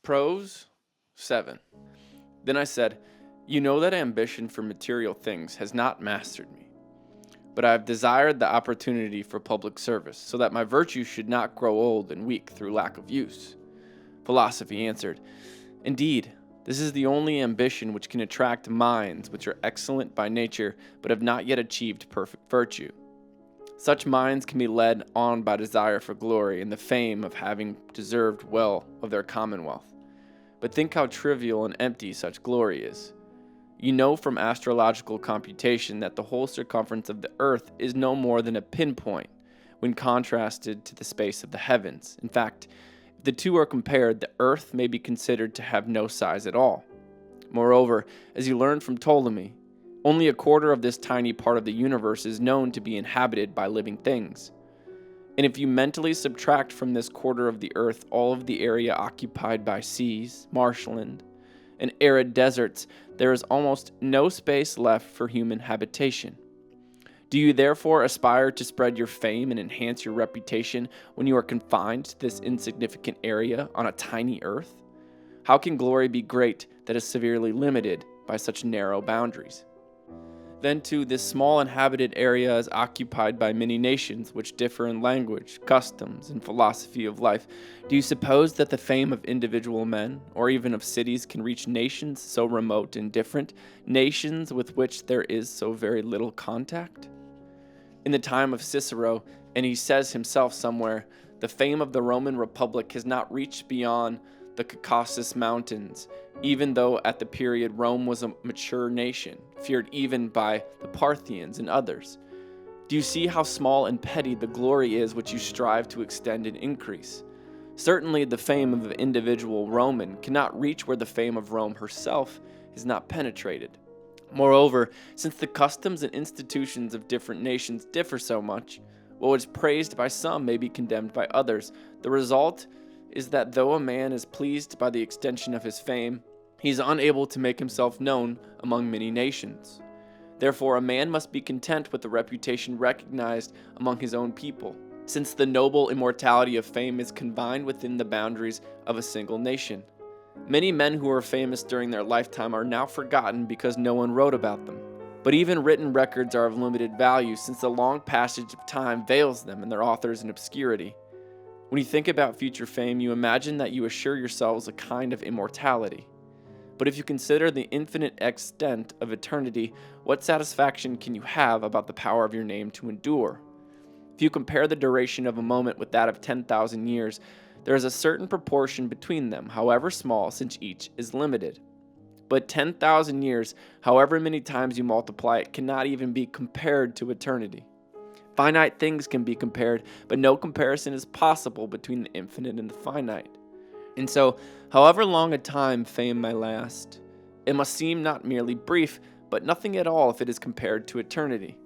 Prose 7. Then I said, "You know that ambition for material things has not mastered me, but I have desired the opportunity for public service, so that my virtue should not grow old and weak through lack of use." Philosophy answered, "Indeed, this is the only ambition which can attract minds which are excellent by nature, but have not yet achieved perfect virtue. Such minds can be led on by desire for glory and the fame of having deserved well of their commonwealth. But think how trivial and empty such glory is. You know from astrological computation that the whole circumference of the earth is no more than a pinpoint when contrasted to the space of the heavens. In fact, if the two are compared, the earth may be considered to have no size at all. Moreover, as you learned from Ptolemy, only a quarter of this tiny part of the universe is known to be inhabited by living things. And if you mentally subtract from this quarter of the earth all of the area occupied by seas, marshland, and arid deserts, there is almost no space left for human habitation. Do you therefore aspire to spread your fame and enhance your reputation when you are confined to this insignificant area on a tiny earth? How can glory be great that is severely limited by such narrow boundaries? Then, too, this small inhabited area is occupied by many nations which differ in language, customs, and philosophy of life. Do you suppose that the fame of individual men, or even of cities, can reach nations so remote and different, nations with which there is so very little contact? In the time of Cicero, and he says himself somewhere, the fame of the Roman Republic has not reached beyond the Caucasus Mountains, even though at the period Rome was a mature nation, feared even by the Parthians and others. Do you see how small and petty the glory is which you strive to extend and increase? Certainly the fame of an individual Roman cannot reach where the fame of Rome herself is not penetrated. Moreover, since the customs and institutions of different nations differ so much, what is praised by some may be condemned by others. The result is that though a man is pleased by the extension of his fame, he is unable to make himself known among many nations. Therefore, a man must be content with the reputation recognized among his own people, since the noble immortality of fame is confined within the boundaries of a single nation. Many men who were famous during their lifetime are now forgotten because no one wrote about them. But even written records are of limited value, since the long passage of time veils them and their authors in obscurity. When you think about future fame, you imagine that you assure yourselves a kind of immortality. But if you consider the infinite extent of eternity, what satisfaction can you have about the power of your name to endure? If you compare the duration of a moment with that of 10,000 years, there is a certain proportion between them, however small, since each is limited. But 10,000 years, however many times you multiply it, cannot even be compared to eternity. Finite things can be compared, but no comparison is possible between the infinite and the finite. And so, however long a time fame may last, it must seem not merely brief, but nothing at all if it is compared to eternity.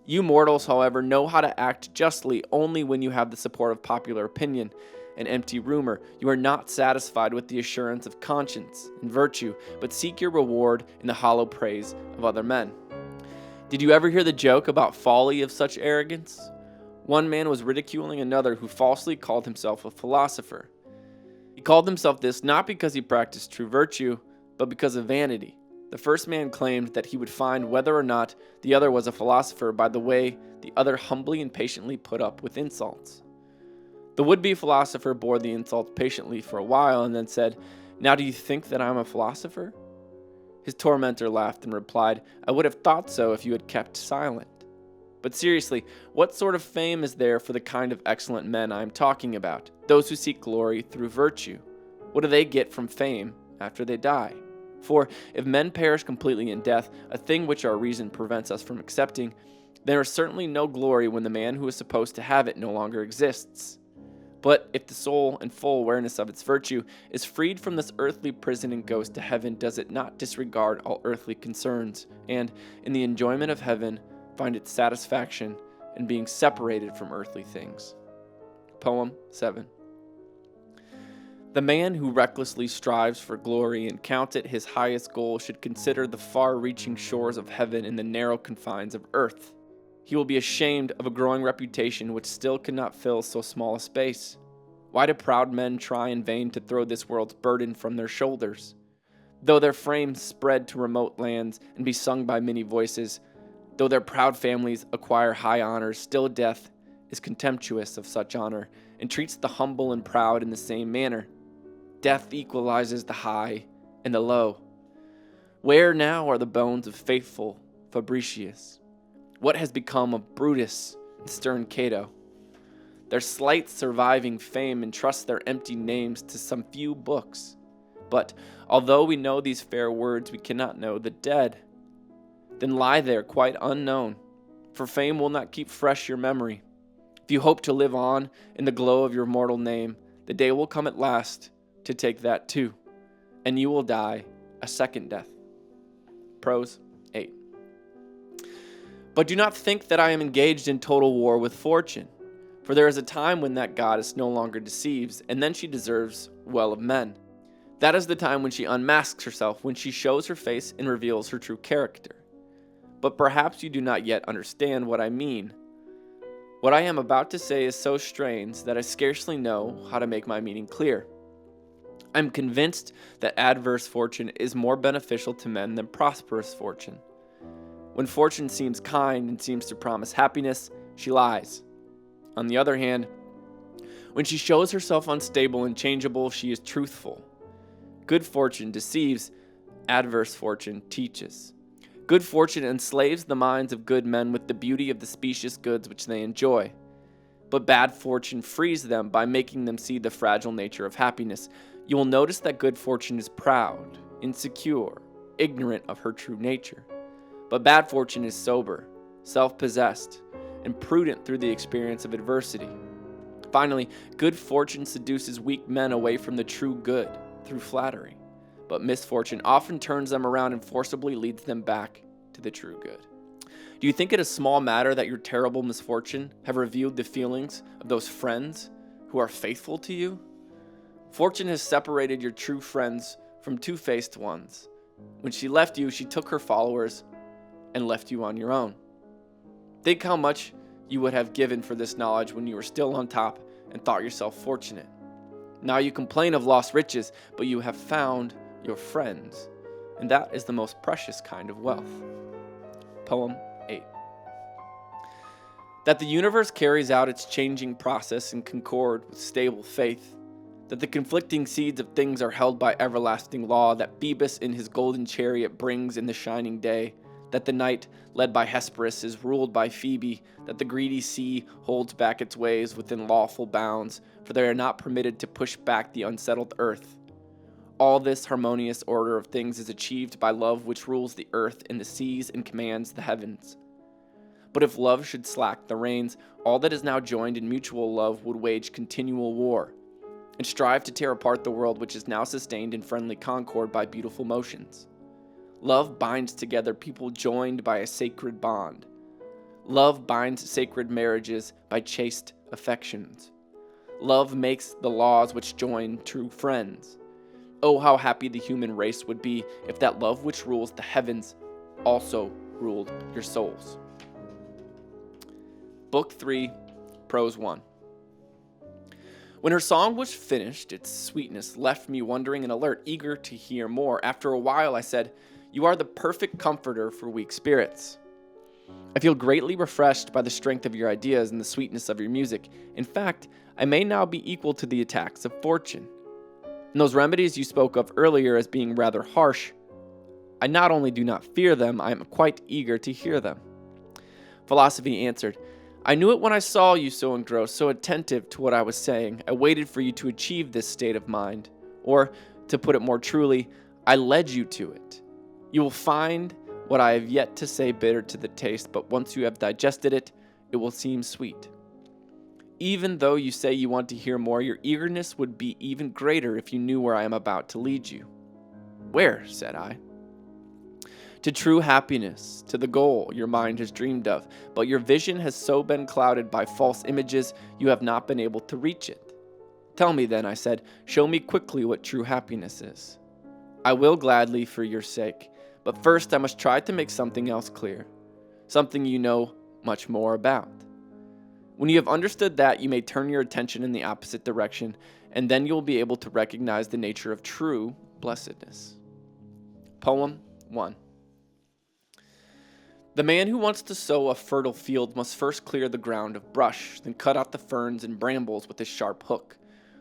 You mortals, however, know how to act justly only when you have the support of popular opinion and empty rumor. You are not satisfied with the assurance of conscience and virtue, but seek your reward in the hollow praise of other men. Did you ever hear the joke about folly of such arrogance? One man was ridiculing another who falsely called himself a philosopher. He called himself this not because he practiced true virtue, but because of vanity. The first man claimed that he would find whether or not the other was a philosopher by the way the other humbly and patiently put up with insults. The would-be philosopher bore the insults patiently for a while and then said, "Now do you think that I am a philosopher?" His tormentor laughed and replied, "I would have thought so if you had kept silent." But seriously, what sort of fame is there for the kind of excellent men I am talking about, those who seek glory through virtue? What do they get from fame after they die? For if men perish completely in death, a thing which our reason prevents us from accepting, there is certainly no glory when the man who is supposed to have it no longer exists. But if the soul, in full awareness of its virtue, is freed from this earthly prison and goes to heaven, does it not disregard all earthly concerns, and, in the enjoyment of heaven, find its satisfaction in being separated from earthly things? Poem 7. The man who recklessly strives for glory and counts it his highest goal should consider the far-reaching shores of heaven and the narrow confines of earth. He will be ashamed of a growing reputation which still cannot fill so small a space. Why do proud men try in vain to throw this world's burden from their shoulders? Though their frames spread to remote lands and be sung by many voices, though their proud families acquire high honors, still death is contemptuous of such honor and treats the humble and proud in the same manner. Death equalizes the high and the low. Where now are the bones of faithful Fabricius? What has become of Brutus and stern Cato? Their slight surviving fame entrusts their empty names to some few books. But although we know these fair words, we cannot know the dead. Then lie there quite unknown, for fame will not keep fresh your memory. If you hope to live on in the glow of your mortal name, the day will come at last to take that too, and you will die a second death. Prose 8. But do not think that I am engaged in total war with fortune, for there is a time when that goddess no longer deceives, and then she deserves well of men. That is the time when she unmasks herself, when she shows her face and reveals her true character. But perhaps you do not yet understand what I mean. What I am about to say is so strange that I scarcely know how to make my meaning clear. I am convinced that adverse fortune is more beneficial to men than prosperous fortune. When fortune seems kind and seems to promise happiness, she lies. On the other hand, when she shows herself unstable and changeable, she is truthful. Good fortune deceives, adverse fortune teaches. Good fortune enslaves the minds of good men with the beauty of the specious goods which they enjoy. But bad fortune frees them by making them see the fragile nature of happiness. You will notice that good fortune is proud, insecure, ignorant of her true nature. But bad fortune is sober, self-possessed, and prudent through the experience of adversity. Finally, good fortune seduces weak men away from the true good through flattery. But misfortune often turns them around and forcibly leads them back to the true good. Do you think it a small matter that your terrible misfortune have revealed the feelings of those friends who are faithful to you? Fortune has separated your true friends from two-faced ones. When she left you, she took her followers and left you on your own. Think how much you would have given for this knowledge when you were still on top and thought yourself fortunate. Now you complain of lost riches, but you have found your friends, and that is the most precious kind of wealth. Poem 8. That the universe carries out its changing process in concord with stable faith, that the conflicting seeds of things are held by everlasting law, that Phoebus in his golden chariot brings in the shining day, that the night, led by Hesperus, is ruled by Phoebe, that the greedy sea holds back its waves within lawful bounds, for they are not permitted to push back the unsettled earth. All this harmonious order of things is achieved by love which rules the earth and the seas and commands the heavens. But if love should slack the reins, all that is now joined in mutual love would wage continual war, and strive to tear apart the world which is now sustained in friendly concord by beautiful motions. Love binds together people joined by a sacred bond. Love binds sacred marriages by chaste affections. Love makes the laws which join true friends. Oh, how happy the human race would be if that love which rules the heavens also ruled your souls. Book 3, Prose 1. When her song was finished, its sweetness left me wondering and alert, eager to hear more. After a while, I said, "You are the perfect comforter for weak spirits. I feel greatly refreshed by the strength of your ideas and the sweetness of your music. In fact, I may now be equal to the attacks of fortune. And those remedies you spoke of earlier as being rather harsh, I not only do not fear them, I am quite eager to hear them." Philosophy answered, "I knew it when I saw you so engrossed, so attentive to what I was saying. I waited for you to achieve this state of mind. Or, to put it more truly, I led you to it. You will find what I have yet to say bitter to the taste, but once you have digested it, it will seem sweet. Even though you say you want to hear more, your eagerness would be even greater if you knew where I am about to lead you." "Where?" said I. "To true happiness, to the goal your mind has dreamed of, but your vision has so been clouded by false images you have not been able to reach it." "Tell me then," I said, "show me quickly what true happiness is." "I will gladly for your sake, but first I must try to make something else clear, something you know much more about." When you have understood that, you may turn your attention in the opposite direction, and then you will be able to recognize the nature of true blessedness. Poem 1. The man who wants to sow a fertile field must first clear the ground of brush, then cut out the ferns and brambles with his sharp hook,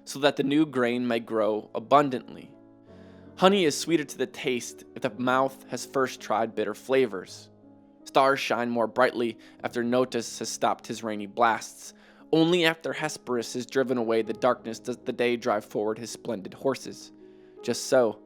so that the new grain may grow abundantly. Honey is sweeter to the taste if the mouth has first tried bitter flavors. Stars shine more brightly after Notus has stopped his rainy blasts. Only after Hesperus has driven away the darkness does the day drive forward his splendid horses. Just so,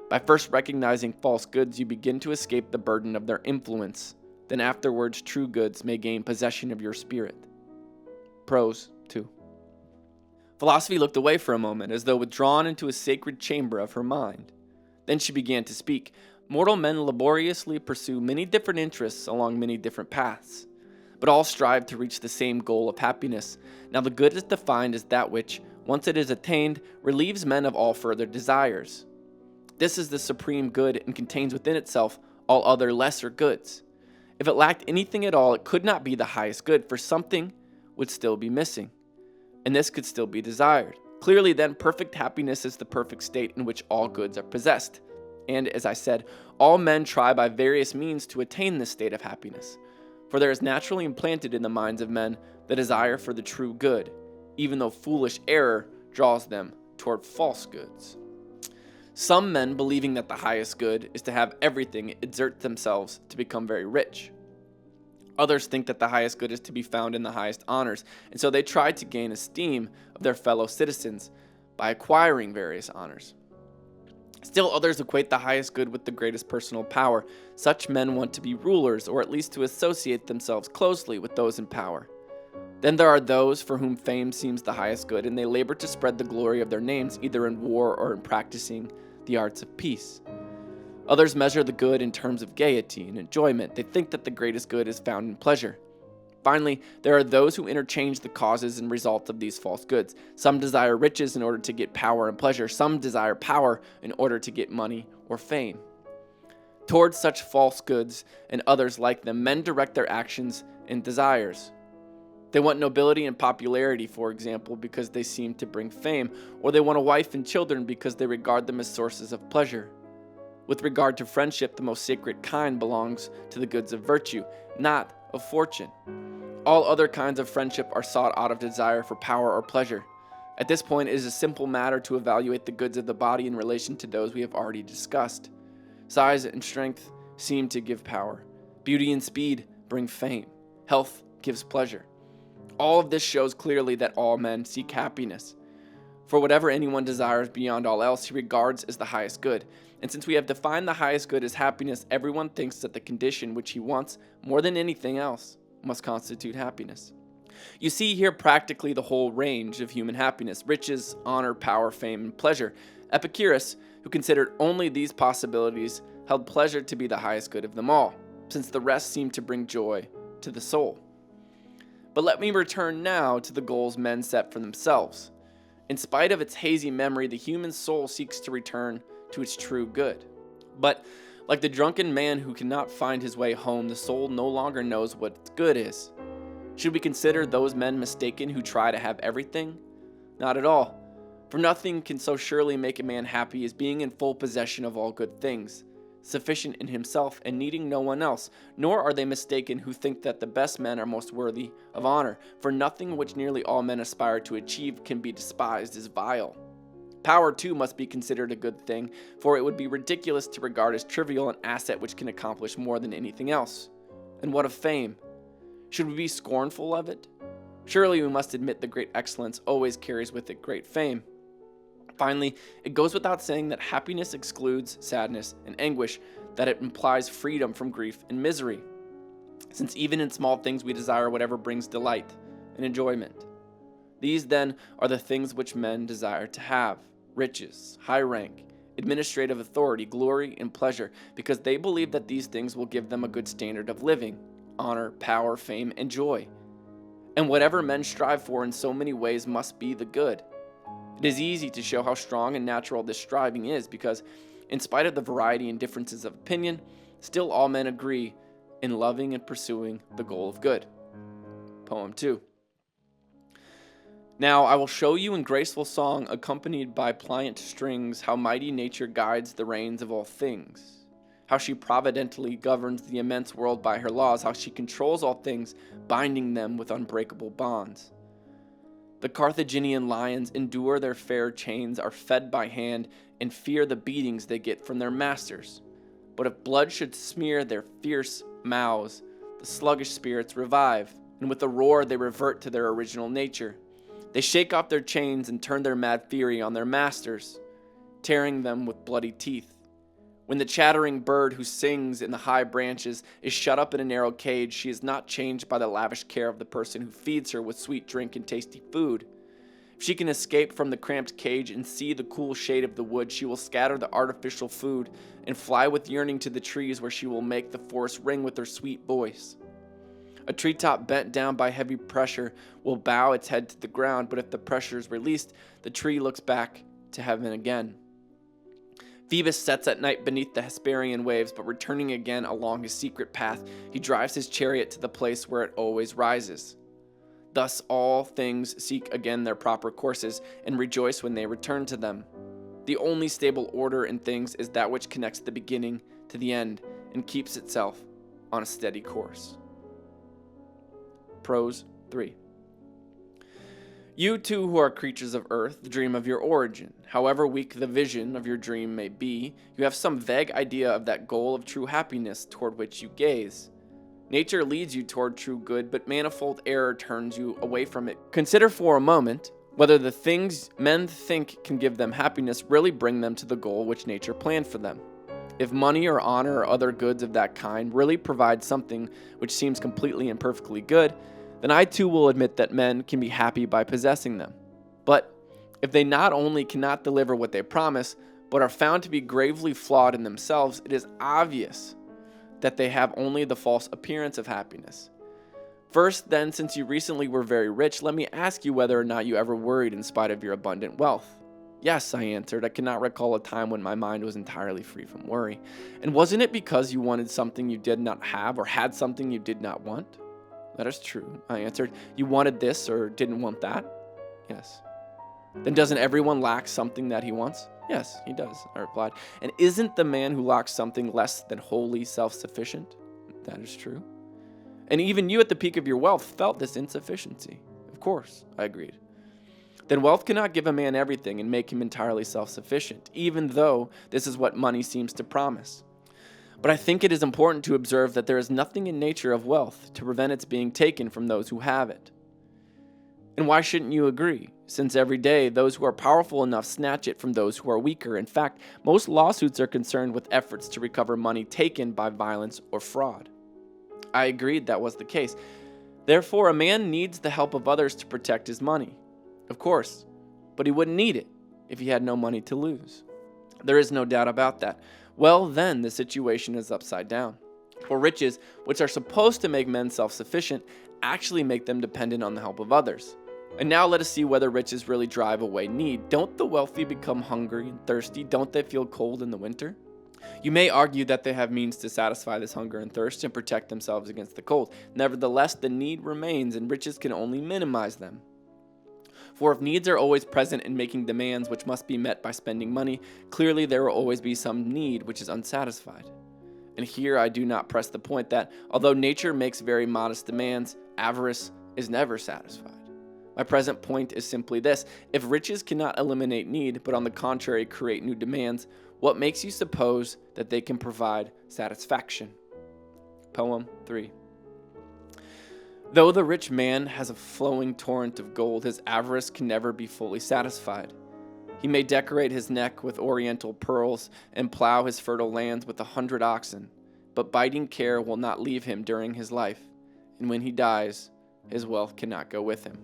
by first recognizing false goods, you begin to escape the burden of their influence. Then afterwards true goods may gain possession of your spirit. Prose 2. Philosophy looked away for a moment, as though withdrawn into a sacred chamber of her mind. Then she began to speak. Mortal men laboriously pursue many different interests along many different paths, but all strive to reach the same goal of happiness. Now the good is defined as that which, once it is attained, relieves men of all further desires. This is the supreme good and contains within itself all other lesser goods. If it lacked anything at all, it could not be the highest good, for something would still be missing, and this could still be desired. Clearly, then, perfect happiness is the perfect state in which all goods are possessed. And, as I said, all men try by various means to attain this state of happiness, for there is naturally implanted in the minds of men the desire for the true good, even though foolish error draws them toward false goods. Some men, believing that the highest good is to have everything, exert themselves to become very rich. Others think that the highest good is to be found in the highest honors, and so they try to gain esteem of their fellow citizens by acquiring various honors. Still others equate the highest good with the greatest personal power. Such men want to be rulers, or at least to associate themselves closely with those in power. Then there are those for whom fame seems the highest good, and they labor to spread the glory of their names, either in war or in practicing the arts of peace. Others measure the good in terms of gaiety and enjoyment. They think that the greatest good is found in pleasure. Finally, there are those who interchange the causes and results of these false goods. Some desire riches in order to get power and pleasure. Some desire power in order to get money or fame. Towards such false goods and others like them, men direct their actions and desires. They want nobility and popularity, for example, because they seem to bring fame, or they want a wife and children because they regard them as sources of pleasure. With regard to friendship, the most sacred kind belongs to the goods of virtue, not of fortune. All other kinds of friendship are sought out of desire for power or pleasure. At this point, it is a simple matter to evaluate the goods of the body in relation to those we have already discussed. Size and strength seem to give power. Beauty and speed bring fame. Health gives pleasure. All of this shows clearly that all men seek happiness. For whatever anyone desires beyond all else, he regards as the highest good. And since we have defined the highest good as happiness, everyone thinks that the condition which he wants more than anything else must constitute happiness. You see here practically the whole range of human happiness: riches, honor, power, fame, and pleasure. Epicurus, who considered only these possibilities, held pleasure to be the highest good of them all, since the rest seemed to bring joy to the soul. But let me return now to the goals men set for themselves. In spite of its hazy memory, the human soul seeks to return to its true good. But like the drunken man who cannot find his way home, the soul no longer knows what good is. Should we consider those men mistaken who try to have everything? Not at all. For nothing can so surely make a man happy as being in full possession of all good things, sufficient in himself and needing no one else. Nor are they mistaken who think that the best men are most worthy of honor, for nothing which nearly all men aspire to achieve can be despised as vile. Power, too, must be considered a good thing, for it would be ridiculous to regard as trivial an asset which can accomplish more than anything else. And what of fame? Should we be scornful of it? Surely we must admit that great excellence always carries with it great fame. Finally, it goes without saying that happiness excludes sadness and anguish, that it implies freedom from grief and misery, since even in small things we desire whatever brings delight and enjoyment. These, then, are the things which men desire to have: riches, high rank, administrative authority, glory, and pleasure, because they believe that these things will give them a good standard of living: honor, power, fame, and joy. And whatever men strive for in so many ways must be the good. It is easy to show how strong and natural this striving is, because, in spite of the variety and differences of opinion, still all men agree in loving and pursuing the goal of good. Poem 2. Now I will show you in graceful song, accompanied by pliant strings, how mighty nature guides the reins of all things, how she providentially governs the immense world by her laws, how she controls all things, binding them with unbreakable bonds. The Carthaginian lions endure their fair chains, are fed by hand, and fear the beatings they get from their masters. But if blood should smear their fierce mouths, the sluggish spirits revive, and with a roar they revert to their original nature. They shake off their chains and turn their mad fury on their masters, tearing them with bloody teeth. When the chattering bird who sings in the high branches is shut up in a narrow cage, she is not changed by the lavish care of the person who feeds her with sweet drink and tasty food. If she can escape from the cramped cage and see the cool shade of the wood, she will scatter the artificial food and fly with yearning to the trees, where she will make the forest ring with her sweet voice. A treetop bent down by heavy pressure will bow its head to the ground, but if the pressure is released, the tree looks back to heaven again. Phoebus sets at night beneath the Hesperian waves, but returning again along his secret path, he drives his chariot to the place where it always rises. Thus all things seek again their proper courses, and rejoice when they return to them. The only stable order in things is that which connects the beginning to the end, and keeps itself on a steady course. Prose 3. You too, who are creatures of earth, dream of your origin. However weak the vision of your dream may be, you have some vague idea of that goal of true happiness toward which you gaze. Nature leads you toward true good, but manifold error turns you away from it. Consider for a moment whether the things men think can give them happiness really bring them to the goal which nature planned for them. If money or honor or other goods of that kind really provide something which seems completely and perfectly good, then I too will admit that men can be happy by possessing them. But if they not only cannot deliver what they promise, but are found to be gravely flawed in themselves, it is obvious that they have only the false appearance of happiness. First, then, since you recently were very rich, let me ask you whether or not you ever worried in spite of your abundant wealth. Yes, I answered. I cannot recall a time when my mind was entirely free from worry. And wasn't it because you wanted something you did not have, or had something you did not want? That is true, I answered. You wanted this or didn't want that? Yes. Then doesn't everyone lack something that he wants? Yes, he does, I replied. And isn't the man who lacks something less than wholly self-sufficient? That is true. And even you at the peak of your wealth felt this insufficiency. Of course, I agreed. Then wealth cannot give a man everything and make him entirely self-sufficient, even though this is what money seems to promise. But I think it is important to observe that there is nothing in nature of wealth to prevent its being taken from those who have it. And why shouldn't you agree? Since every day those who are powerful enough snatch it from those who are weaker. In fact, most lawsuits are concerned with efforts to recover money taken by violence or fraud. I agreed that was the case. Therefore, a man needs the help of others to protect his money. Of course, but he wouldn't need it if he had no money to lose. There is no doubt about that. Well, then, the situation is upside down. For riches, which are supposed to make men self-sufficient, actually make them dependent on the help of others. And now let us see whether riches really drive away need. Don't the wealthy become hungry and thirsty? Don't they feel cold in the winter? You may argue that they have means to satisfy this hunger and thirst and protect themselves against the cold. Nevertheless, the need remains, and riches can only minimize them. For if needs are always present in making demands which must be met by spending money, clearly there will always be some need which is unsatisfied. And here I do not press the point that, although nature makes very modest demands, avarice is never satisfied. My present point is simply this: if riches cannot eliminate need, but on the contrary create new demands, what makes you suppose that they can provide satisfaction? Poem 3. Though the rich man has a flowing torrent of gold, his avarice can never be fully satisfied. He may decorate his neck with oriental pearls and plow his fertile lands with 100 oxen, but biting care will not leave him during his life, and when he dies, his wealth cannot go with him.